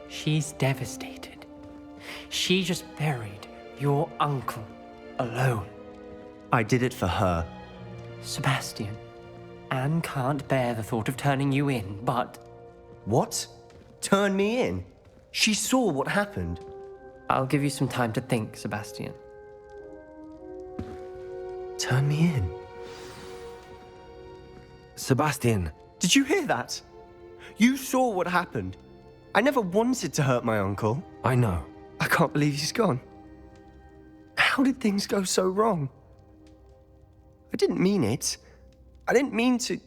She's devastated. She just buried your uncle alone. I did it for her. Sebastian, Anne can't bear the thought of turning you in, but... What? Turn me in? She saw what happened. I'll give you some time to think, Sebastian. Turn me in? Sebastian. Did you hear that? You saw what happened. I never wanted to hurt my uncle. I know. I can't believe he's gone. How did things go so wrong? I didn't mean it. I didn't mean to...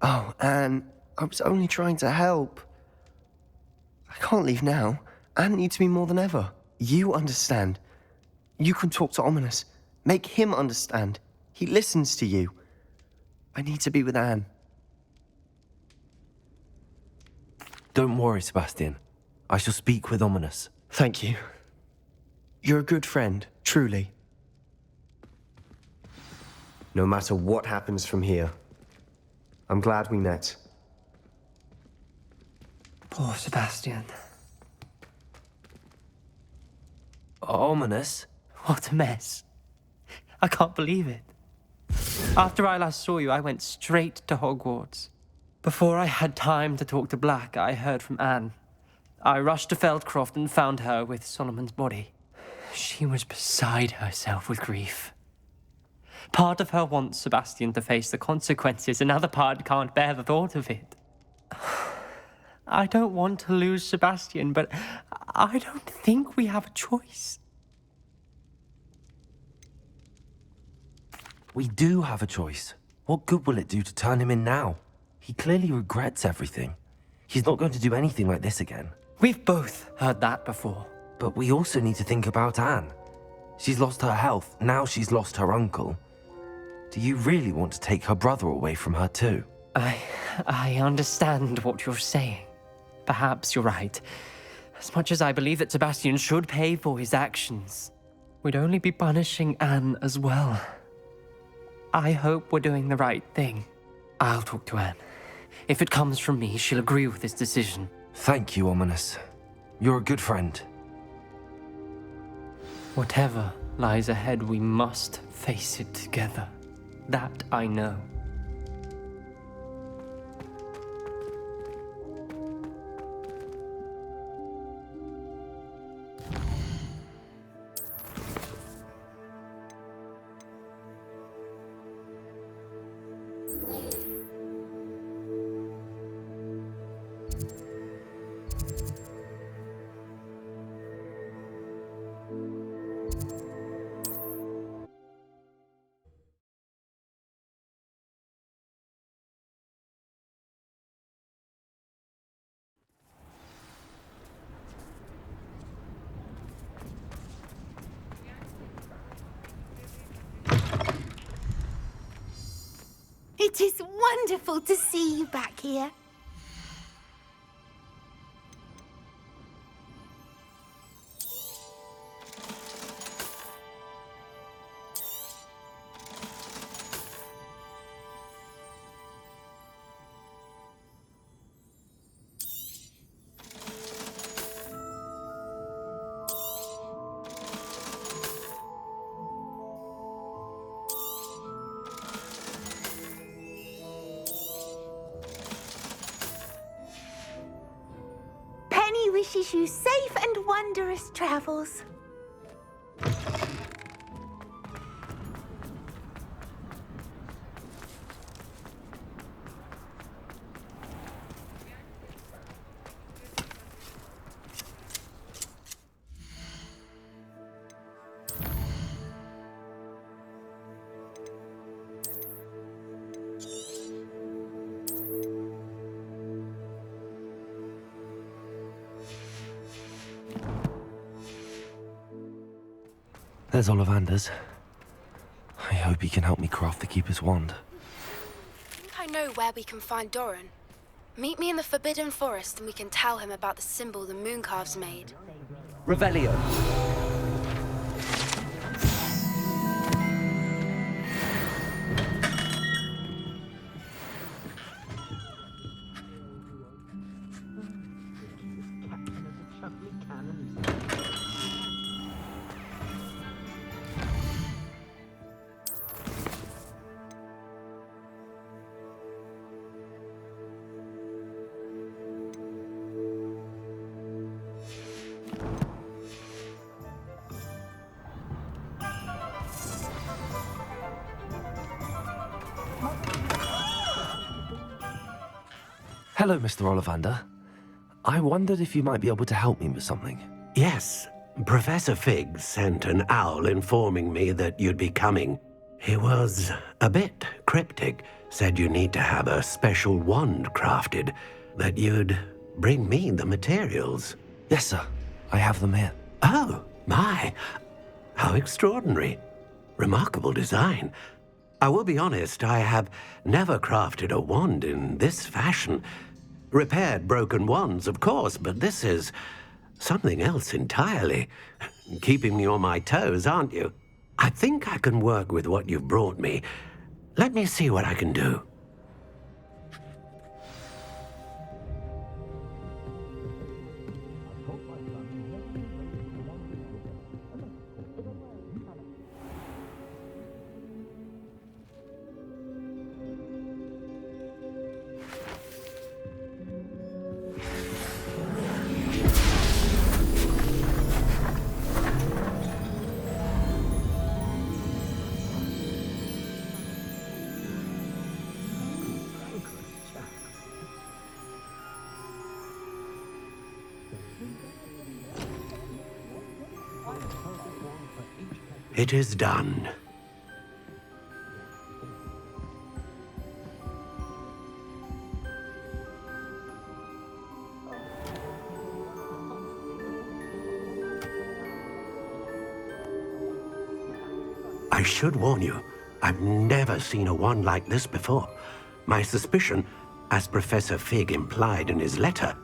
Oh, Anne, I was only trying to help. I can't leave now. Anne needs me more than ever. You understand. You can talk to Ominous. Make him understand. He listens to you. I need to be with Anne. Don't worry, Sebastian. I shall speak with Ominous. Thank you. You're a good friend, truly. No matter what happens from here, I'm glad we met. Poor Sebastian. Ominous? What a mess. I can't believe it. After I last saw you, I went straight to Hogwarts. Before I had time to talk to Black, I heard from Anne. I rushed to Feldcroft and found her with Solomon's body. She was beside herself with grief. Part of her wants Sebastian to face the consequences, another part can't bear the thought of it. I don't want to lose Sebastian, but I don't think we have a choice. We do have a choice. What good will it do to turn him in now? He clearly regrets everything. He's not going to do anything like this again. We've both heard that before. But we also need to think about Anne. She's lost her health, now she's lost her uncle. Do you really want to take her brother away from her too? I understand what you're saying. Perhaps you're right. As much as I believe that Sebastian should pay for his actions, we'd only be punishing Anne as well. I hope we're doing the right thing. I'll talk to Anne. If it comes from me, she'll agree with this decision. Thank you, Ominous. You're a good friend. Whatever lies ahead, we must face it together. That I know. It is wonderful to see you back here. Penny wishes you safe and wondrous travels. There's Ollivanders. I hope he can help me craft the Keeper's Wand. I think I know where we can find Doran. Meet me in the Forbidden Forest and we can tell him about the symbol the Mooncalves made. Revelio. Hello, Mr. Ollivander. I wondered if you might be able to help me with something. Yes, Professor Fig sent an owl informing me that you'd be coming. He was a bit cryptic, said you need to have a special wand crafted, that you'd bring me the materials. Yes, sir. I have them here. Oh, my. How extraordinary. Remarkable design. I will be honest, I have never crafted a wand in this fashion. Repaired broken wands, of course, but this is something else entirely. Keeping me on my toes, aren't you? I think I can work with what you've brought me. Let me see what I can do. It is done. I should warn you, I've never seen a wand like this before. My suspicion, as Professor Fig implied in his letter,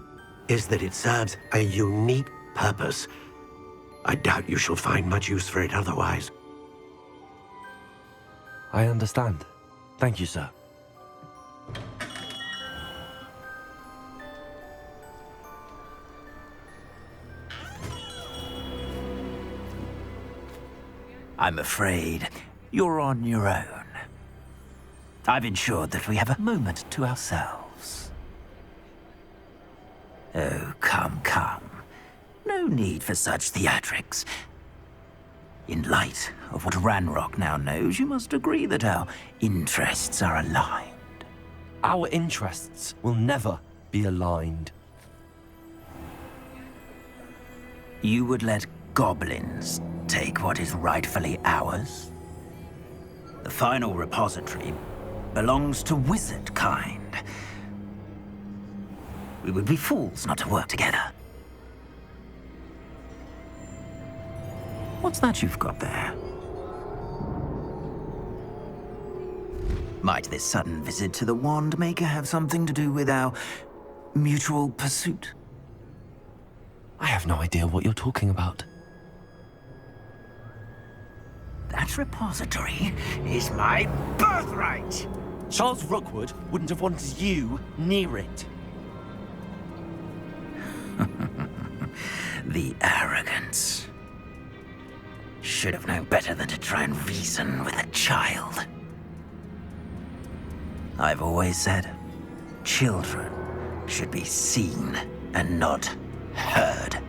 is that it serves a unique purpose. I doubt you shall find much use for it otherwise. I understand. Thank you, sir. I'm afraid you're on your own. I've ensured that we have a moment to ourselves. Oh, come, come. No need for such theatrics. In light of what Ranrock now knows, you must agree that our interests are aligned. Our interests will never be aligned. You would let goblins take what is rightfully ours? The final repository belongs to wizard kind. We would be fools not to work together. What's that you've got there? Might this sudden visit to the Wand Maker have something to do with our mutual pursuit? I have no idea what you're talking about. That repository is my birthright! Charles Rookwood wouldn't have wanted you near it. The arrogance. Should have known better than to try and reason with a child. I've always said, children should be seen and not heard.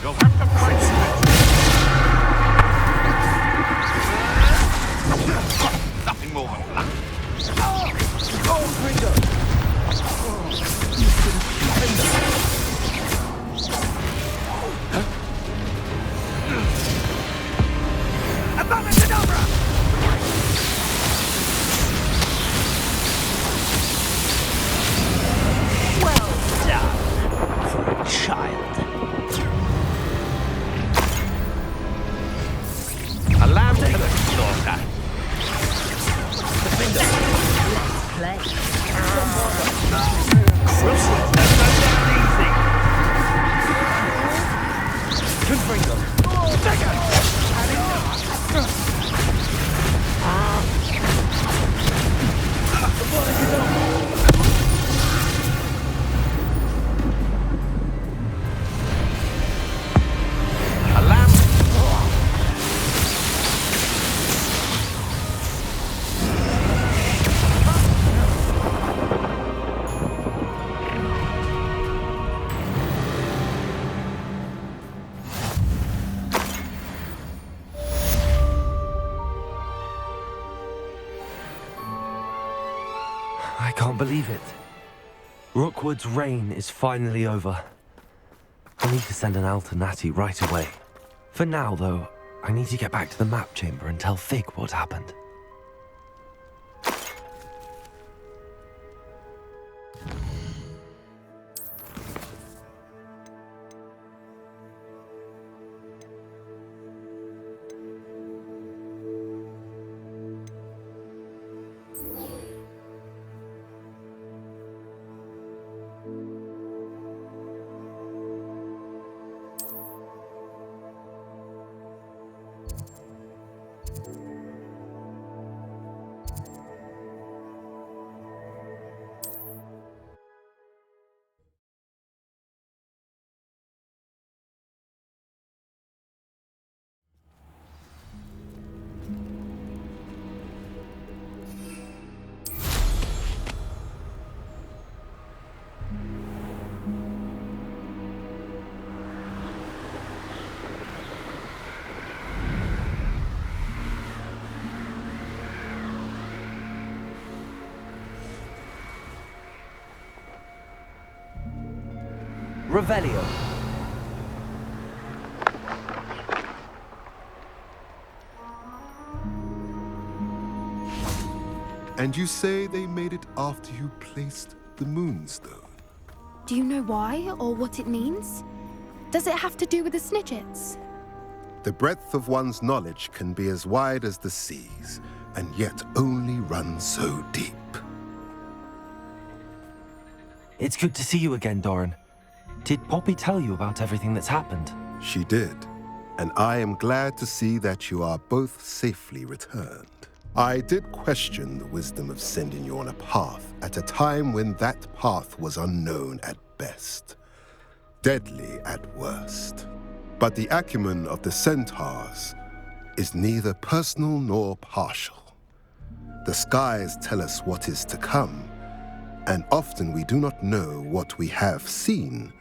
You'll have to fight nothing more than luck. Well done for a child. A lamb to the slaughter. A lamb. I can't believe it. Rookwood's reign is finally over. I need to send an Al to Natty right away. For now, though, I need to get back to the map chamber and tell Fig what happened. Revelio. And you say they made it after you placed the moonstone? Do you know why or what it means? Does it have to do with the Snidgets? The breadth of one's knowledge can be as wide as the seas, and yet only run so deep. It's good to see you again, Doran. Did Poppy tell you about everything that's happened? She did, and I am glad to see that you are both safely returned. I did question the wisdom of sending you on a path at a time when that path was unknown at best, deadly at worst. But the acumen of the centaurs is neither personal nor partial. The skies tell us what is to come, and often we do not know what we have seen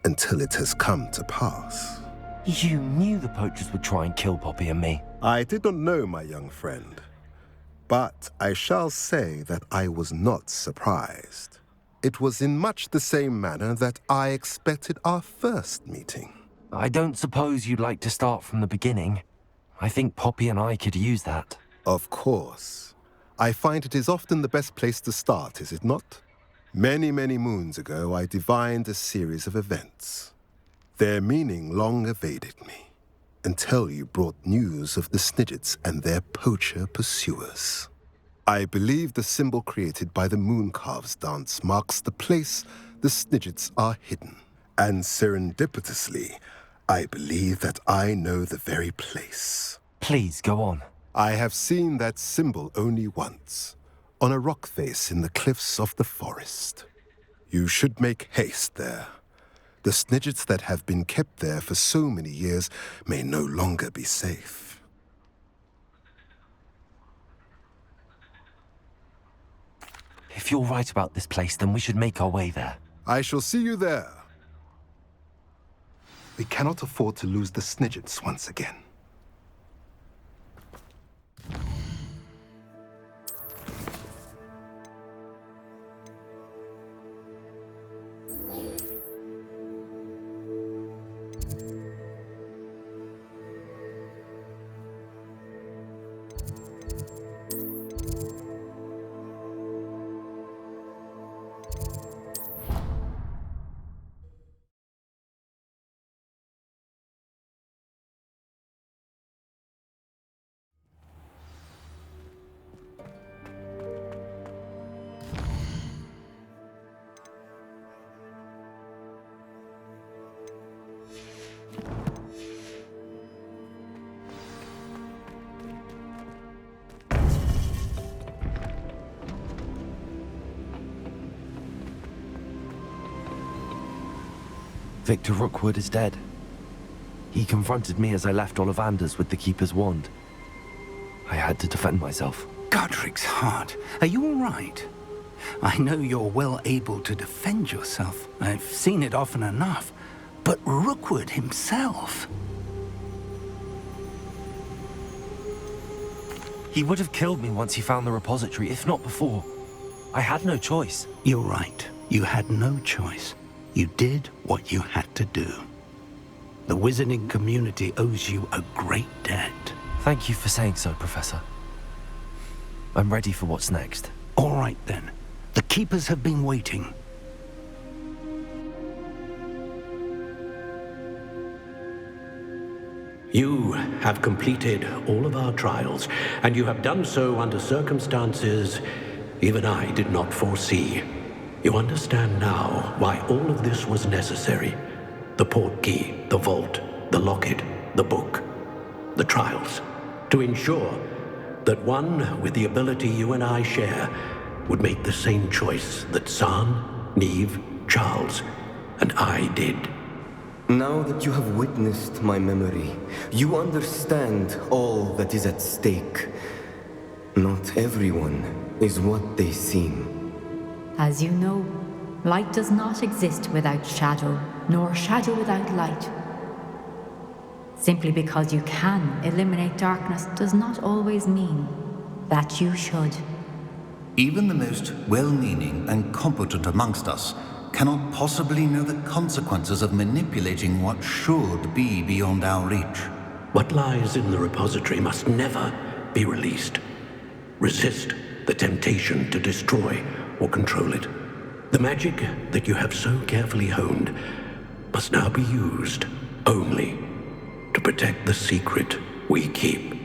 until it has come to pass. You knew the poachers would try and kill Poppy and me. I did not know, my young friend, but I shall say that I was not surprised. It was in much the same manner that I expected our first meeting. I don't suppose you'd like to start from the beginning. I think Poppy and I could use that. Of course. I find it is often the best place to start, is it not? Many, many moons ago, I divined a series of events. Their meaning long evaded me, until you brought news of the Snidgets and their poacher pursuers. I believe the symbol created by the Mooncalves dance marks the place the Snidgets are hidden. And serendipitously, I believe that I know the very place. Please, go on. I have seen that symbol only once, on a rock face in the cliffs of the forest. You should make haste there. The Snidgets that have been kept there for so many years may no longer be safe. If you're right about this place, then we should make our way there. I shall see you there. We cannot afford to lose the Snidgets once again. Victor Rookwood is dead. He confronted me as I left Ollivander's with the Keeper's wand. I had to defend myself. Godric's heart, are you all right? I know you're well able to defend yourself. I've seen it often enough. But Rookwood himself... He would have killed me once he found the repository, if not before. I had no choice. You're right. You had no choice. You did what you had to do. The wizarding community owes you a great debt. Thank you for saying so, Professor. I'm ready for what's next. All right, then. The Keepers have been waiting. You have completed all of our trials, and you have done so under circumstances even I did not foresee. You understand now why all of this was necessary. The portkey, the vault, the locket, the book, the trials. To ensure that one with the ability you and I share would make the same choice that San, Neve, Charles, and I did. Now that you have witnessed my memory, you understand all that is at stake. Not everyone is what they seem. As you know, light does not exist without shadow, nor shadow without light. Simply because you can eliminate darkness does not always mean that you should. Even the most well-meaning and competent amongst us cannot possibly know the consequences of manipulating what should be beyond our reach. What lies in the repository must never be released. Resist the temptation to destroy or control it. The magic that you have so carefully honed must now be used only to protect the secret we keep.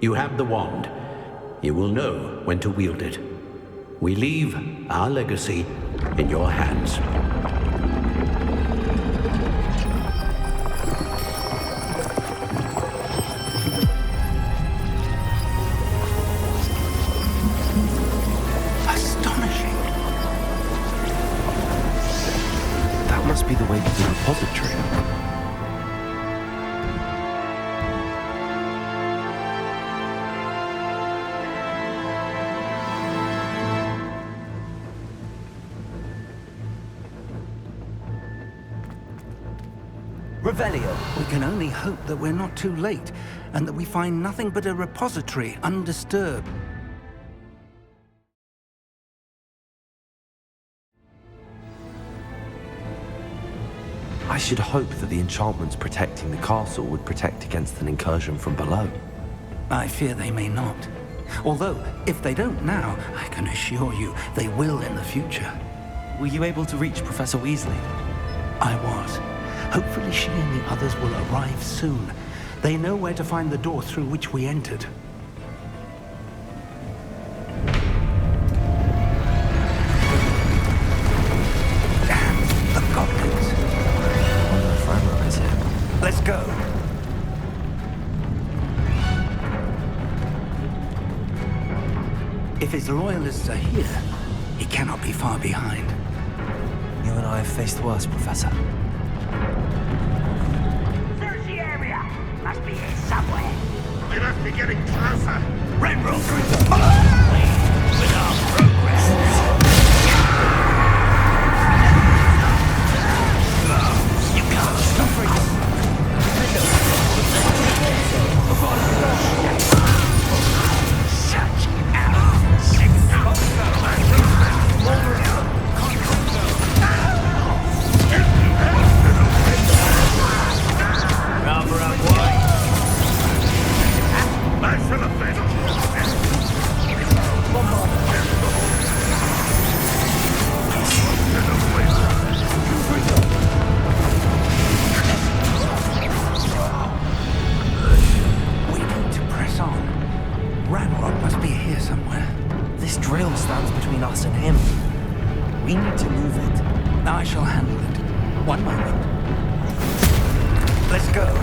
You have the wand. You will know when to wield it. We leave our legacy in your hands. Astonishing. That must be the way to the repository. Revelio. We can only hope that we're not too late, and that we find nothing but a repository undisturbed. I should hope that the enchantments protecting the castle would protect against an incursion from below. I fear they may not. Although, if they don't now, I can assure you they will in the future. Were you able to reach Professor Weasley? I was. Hopefully she and the others will arrive soon. They know where to find the door through which we entered. Damn, the goblins. I wonder if Ranrock is here. Let's go. If his loyalists are here, he cannot be far behind. You and I have faced worse, Professor. There's the area. Must be here somewhere. We must be getting closer. Renroll, with our progress. between us and him. We need to move it. I shall handle it. One moment. Let's go.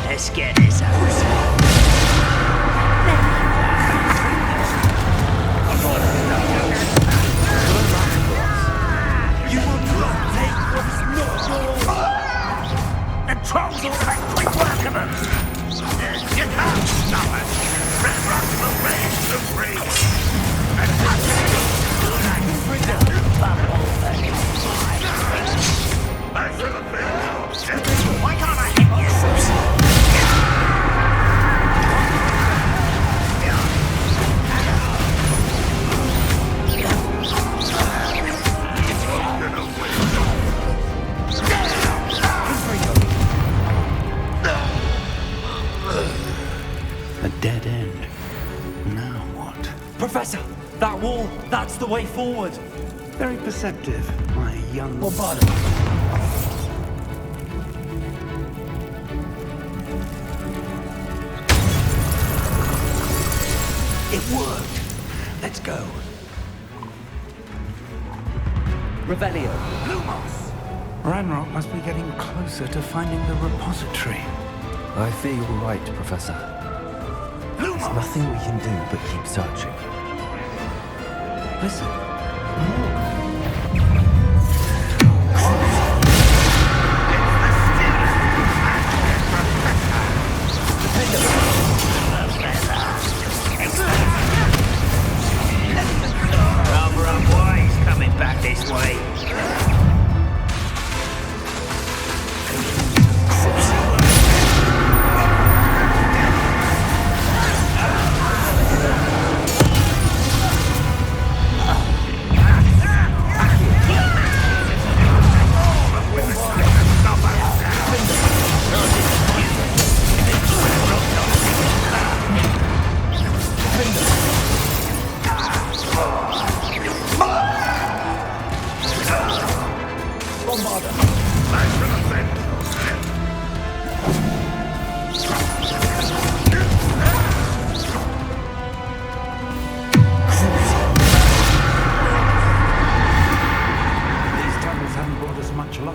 Let's get this out. You will not take what's not yours. The trolls will make quick work of them. You can't stop us. Red Rock will raise the breeze. And why can't I hit you? A dead end. Now what? Professor, that wall, that's the way forward. Very perceptive, my young... It worked. Let's go. Revelio. Lumos! Ranrock must be getting closer to finding the repository. I fear you're right, Professor. There's nothing we can do but keep searching. Listen. Cover up boys coming back this way.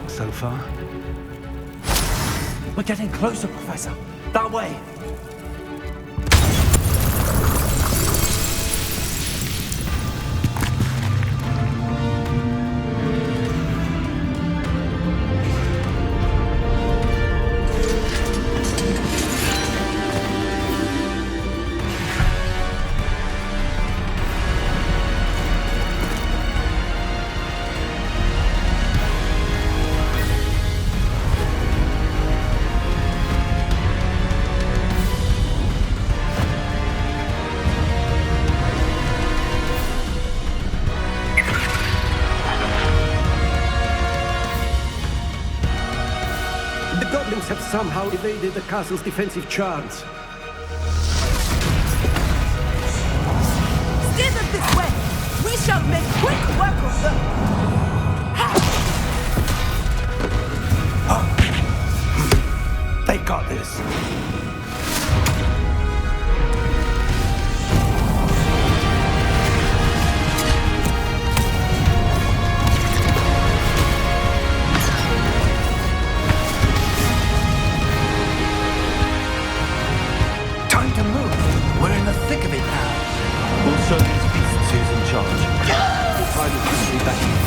So far. We're getting closer, Professor. That way. Have somehow evaded the castle's defensive charms. Steer them this way! We shall make quick work of them! They got this. We'll show these beasts who's in charge. We'll try to push you back in the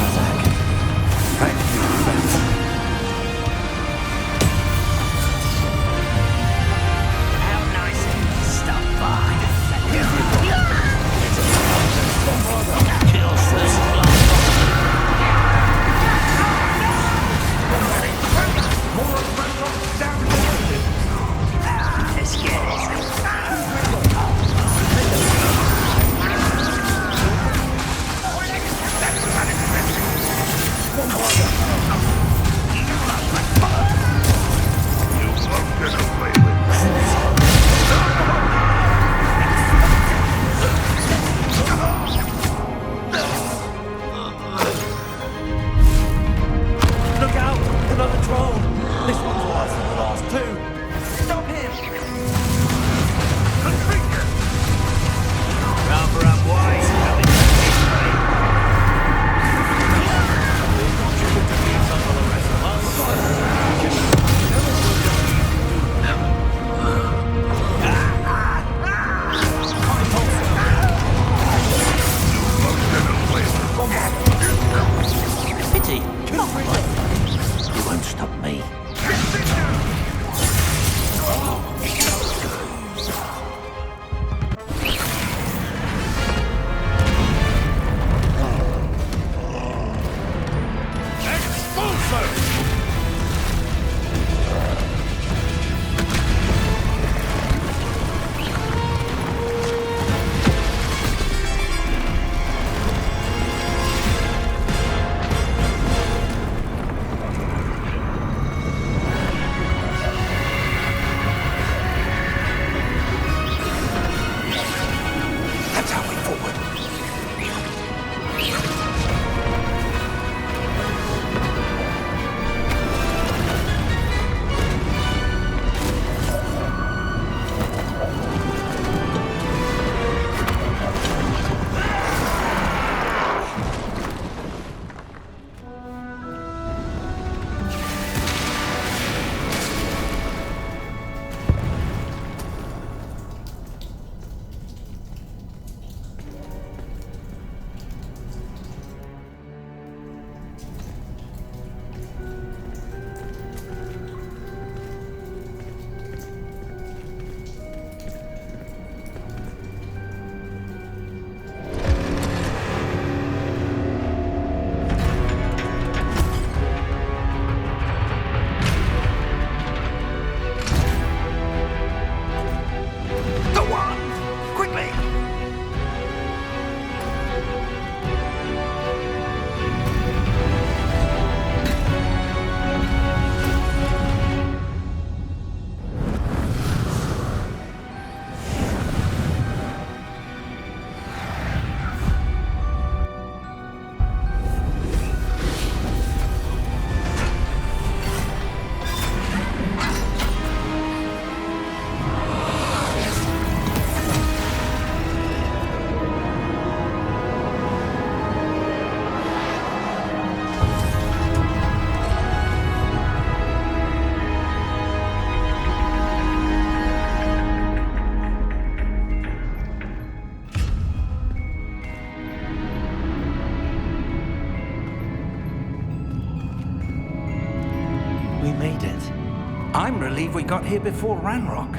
I'm relieved we got here before Ranrock.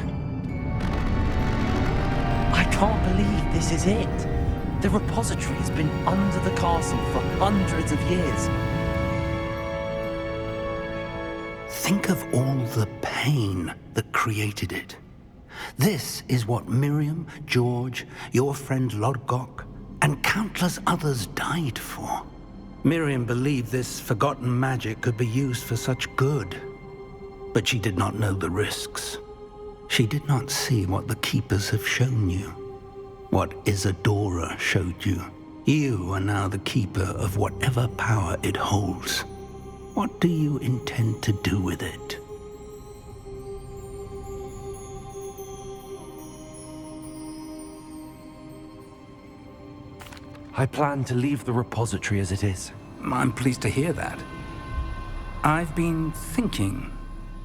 I can't believe this is it. The repository has been under the castle for hundreds of years. Think of all the pain that created it. This is what Miriam, George, your friend Lodgok, and countless others died for. Miriam believed this forgotten magic could be used for such good. But she did not know the risks. She did not see what the Keepers have shown you. What Isadora showed you. You are now the Keeper of whatever power it holds. What do you intend to do with it? I plan to leave the repository as it is. I'm pleased to hear that. I've been thinking.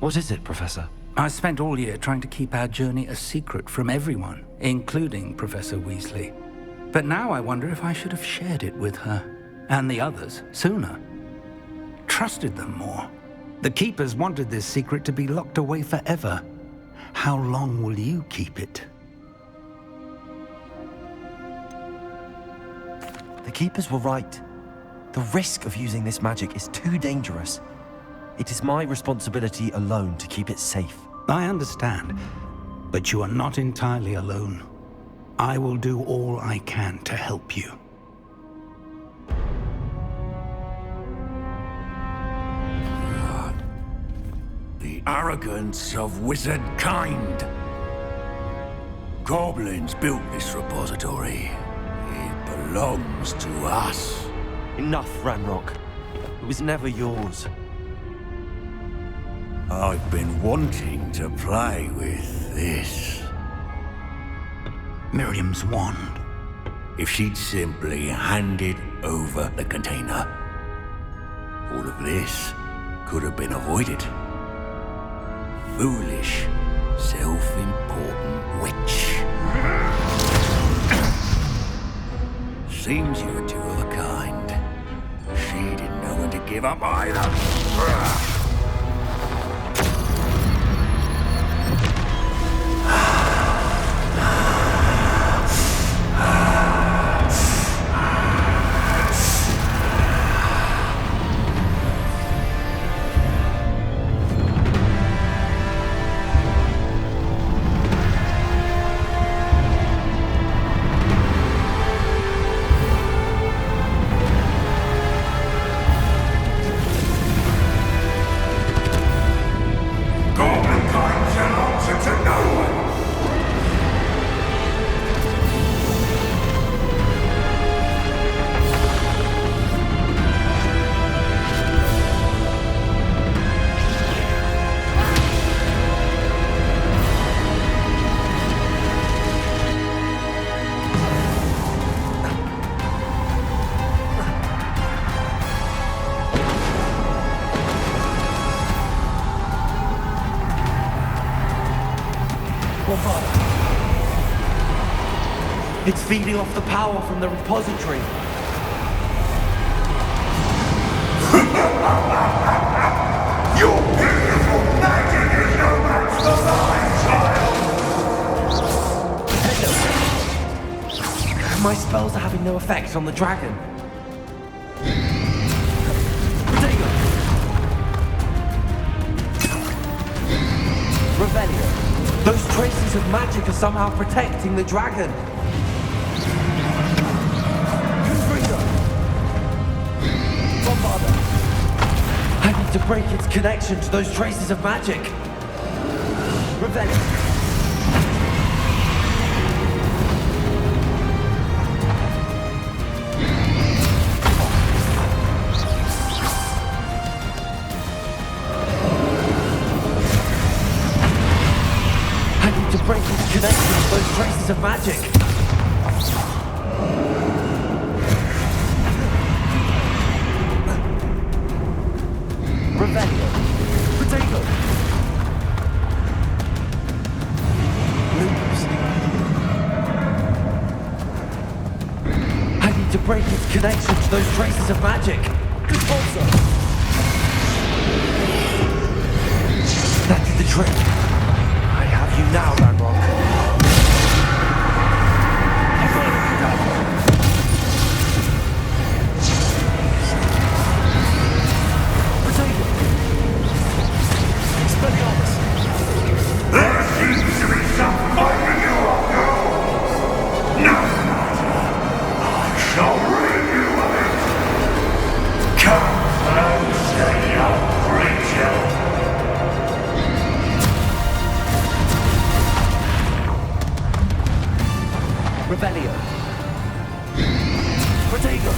What is it, Professor? I spent all year trying to keep our journey a secret from everyone, including Professor Weasley. But now I wonder if I should have shared it with her, and the others, sooner. Trusted them more. The Keepers wanted this secret to be locked away forever. How long will you keep it? The Keepers were right. The risk of using this magic is too dangerous. It is my responsibility alone to keep it safe. I understand, but you are not entirely alone. I will do all I can to help you. The arrogance of wizard kind. Goblins built this repository. It belongs to us. Enough, Ranrock. It was never yours. I've been wanting to play with this. Miriam's wand. If she'd simply handed over the container, all of this could have been avoided. Foolish, self-important witch. Seems you were two of a kind. She didn't know when to give up either. It's feeding off the power from the repository. Your beautiful magic is no match for mine, child! My spells are having no effect on the dragon. Revelio. Those traces of magic are somehow protecting the dragon. I need to break its connection to those traces of magic. Revelio. To break its connection to those traces of magic. Revelio. Potato. Loops. I need to break its connection to those traces of magic. Good also. That did the trick. I have you now, Ranrock. There seems to be some fighting you up, girl. No matter. I shall rid you of it. Come closer, young creature. Revelio. Protego.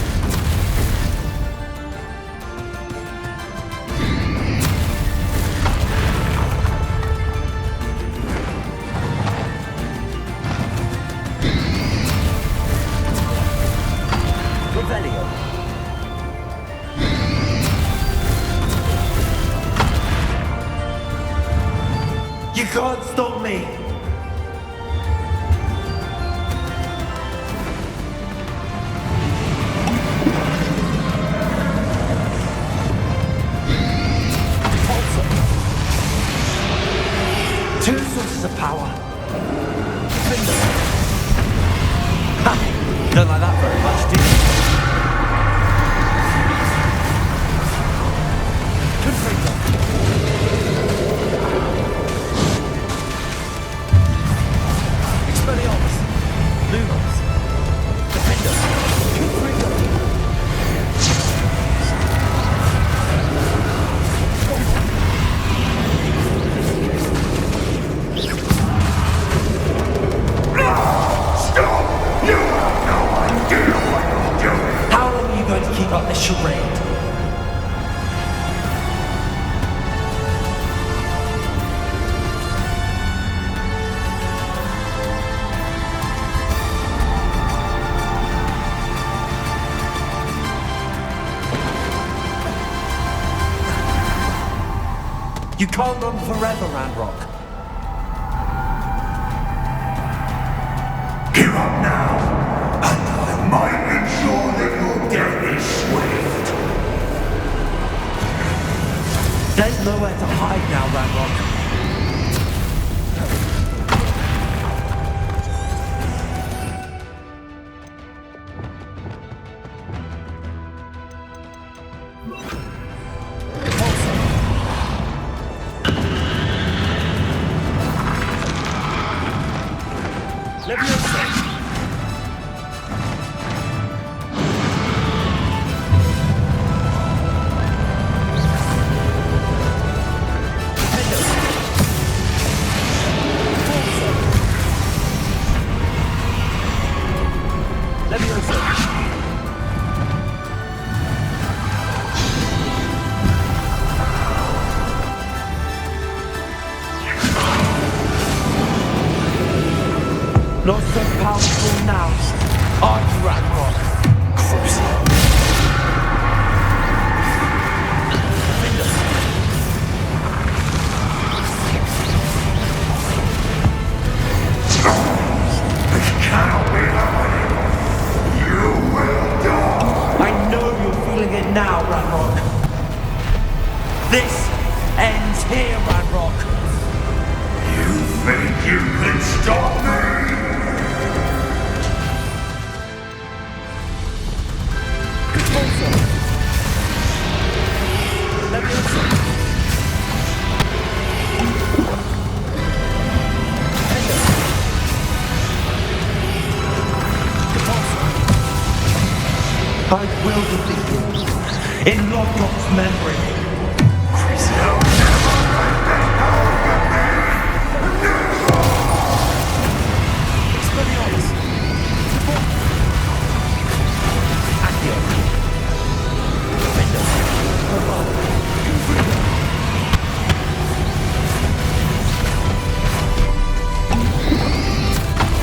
Revelio. You can't stop me! Two sources of power. Ha! Don't like that very much, do you? Confringo. Expelliarmus. Lumos. Defender. Confringo. Stop! You have no idea what you're doing. How long are you going to keep up this charade? You can't run forever, Ranrock. Give up now, and I might ensure that your death is swift. There's nowhere to hide now, Ranrock. Not so powerful now, are you, Ranrock? This cannot be happening. You will die. I know you're feeling it now, Ranrock. This ends here, Ranrock. You think you can stop me? I will defeat you in Lockrock's memory. Expelliarmus. Accio. Defender.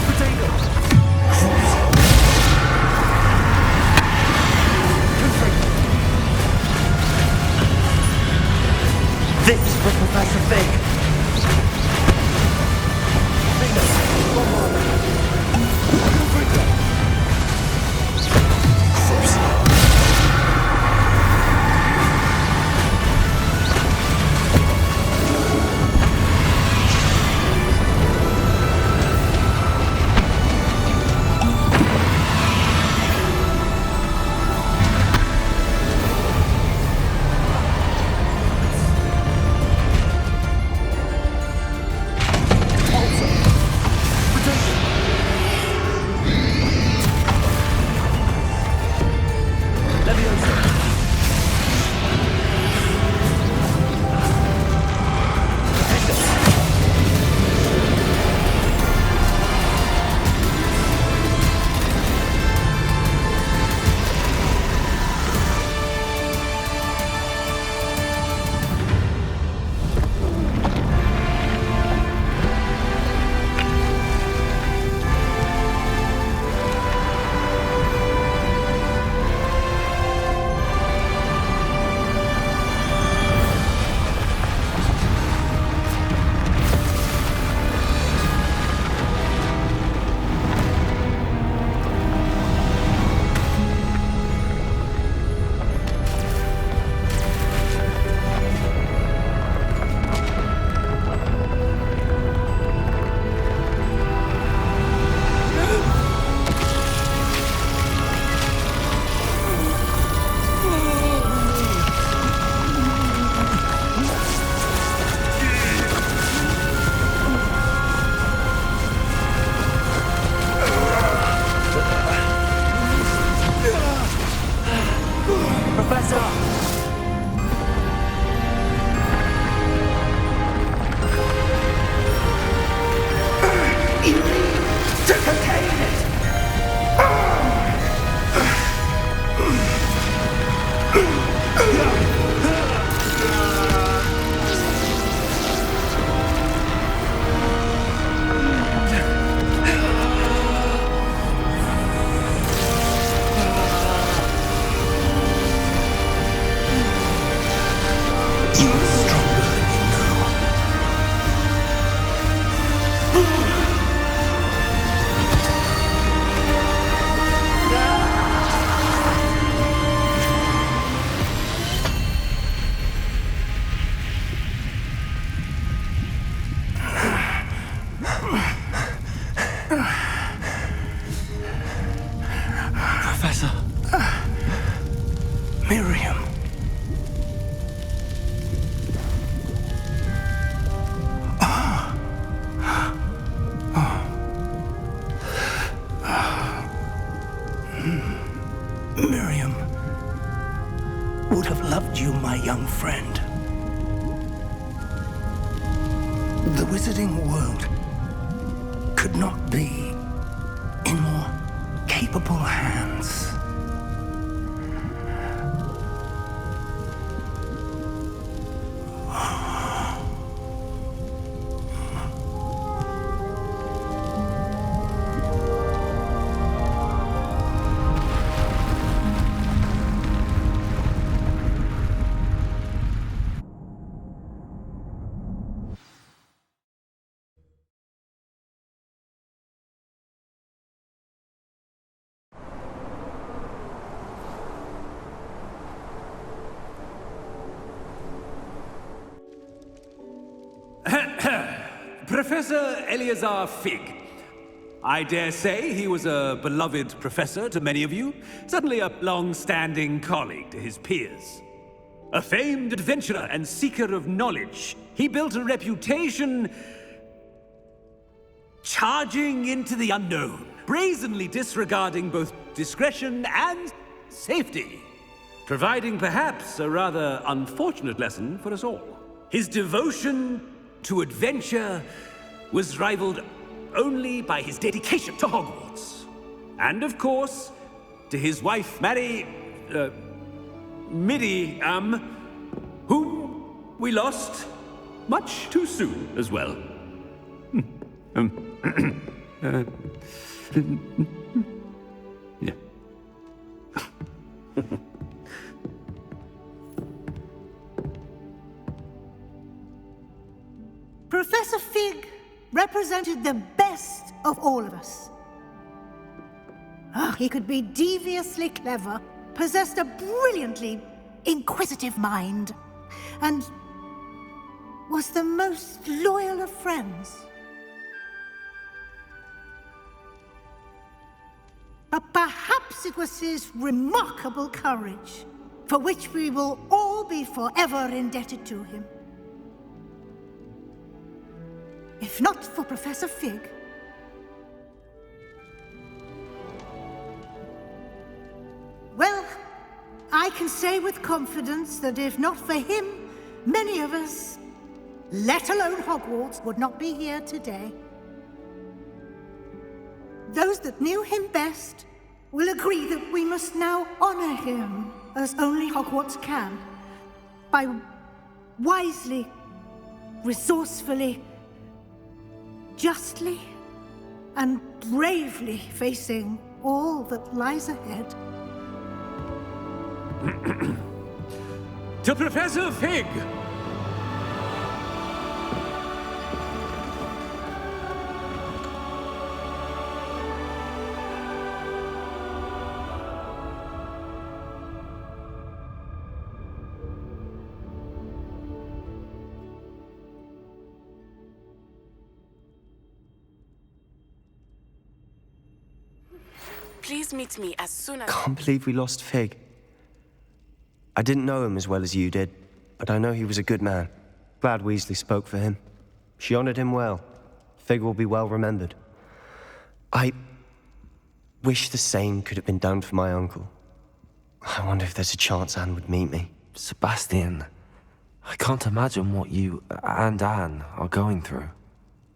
Potato. This is for Professor Fig. Eleazar! You need to contain it! Professor. Miriam. Miriam would have loved you, my young friend. The wizarding world could not be in more capable hands. Professor Eleazar Fig. I dare say he was a beloved professor to many of you, certainly a long-standing colleague to his peers. A famed adventurer and seeker of knowledge, he built a reputation charging into the unknown, brazenly disregarding both discretion and safety, providing perhaps a rather unfortunate lesson for us all. His devotion to adventure was rivaled only by his dedication to Hogwarts. And of course, to his wife, Miriam, whom we lost much too soon as well. Yeah. Professor Fig represented the best of all of us. He could be deviously clever, possessed a brilliantly inquisitive mind, and was the most loyal of friends. But perhaps it was his remarkable courage, for which we will all be forever indebted to him. If not for Professor Fig, well, I can say with confidence that if not for him, many of us, let alone Hogwarts, would not be here today. Those that knew him best will agree that we must now honor him as only Hogwarts can, by wisely, resourcefully, justly and bravely facing all that lies ahead. To Professor Fig! Please meet me as soon as... Can't believe we lost Fig. I didn't know him as well as you did, but I know he was a good man. Glad Weasley spoke for him. She honored him well. Fig will be well remembered. I wish the same could have been done for my uncle. I wonder if there's a chance Anne would meet me. Sebastian, I can't imagine what you and Anne are going through.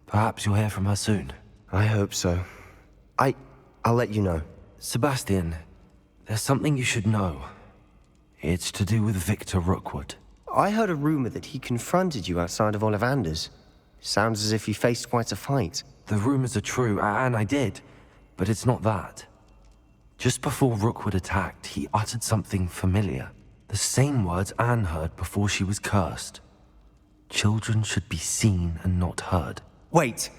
Perhaps you'll hear from her soon. I hope so. I'll let you know. Sebastian, there's something you should know. It's to do with Victor Rookwood. I heard a rumor that he confronted you outside of Ollivander's. Sounds as if he faced quite a fight. The rumors are true, and I did, but it's not that. Just before Rookwood attacked, he uttered something familiar. The same words Anne heard before she was cursed. Children should be seen and not heard. Wait,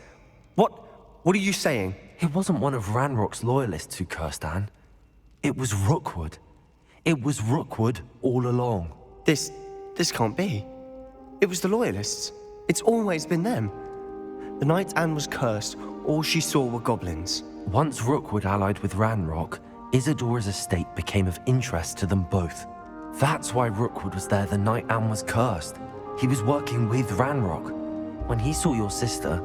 what are you saying? It wasn't one of Ranrock's loyalists who cursed Anne. It was Rookwood. It was Rookwood all along. This can't be. It was the Loyalists. It's always been them. The night Anne was cursed, all she saw were goblins. Once Rookwood allied with Ranrock, Isadora's estate became of interest to them both. That's why Rookwood was there the night Anne was cursed. He was working with Ranrock. When he saw your sister,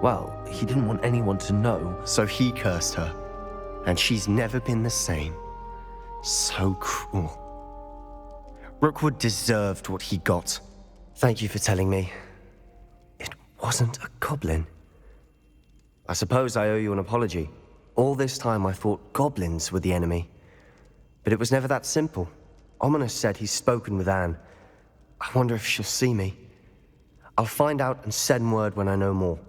well, he didn't want anyone to know. So he cursed her. And she's never been the same. So cruel. Rookwood deserved what he got. Thank you for telling me. It wasn't a goblin. I suppose I owe you an apology. All this time I thought goblins were the enemy. But it was never that simple. Ominous said he's spoken with Anne. I wonder if she'll see me. I'll find out and send word when I know more.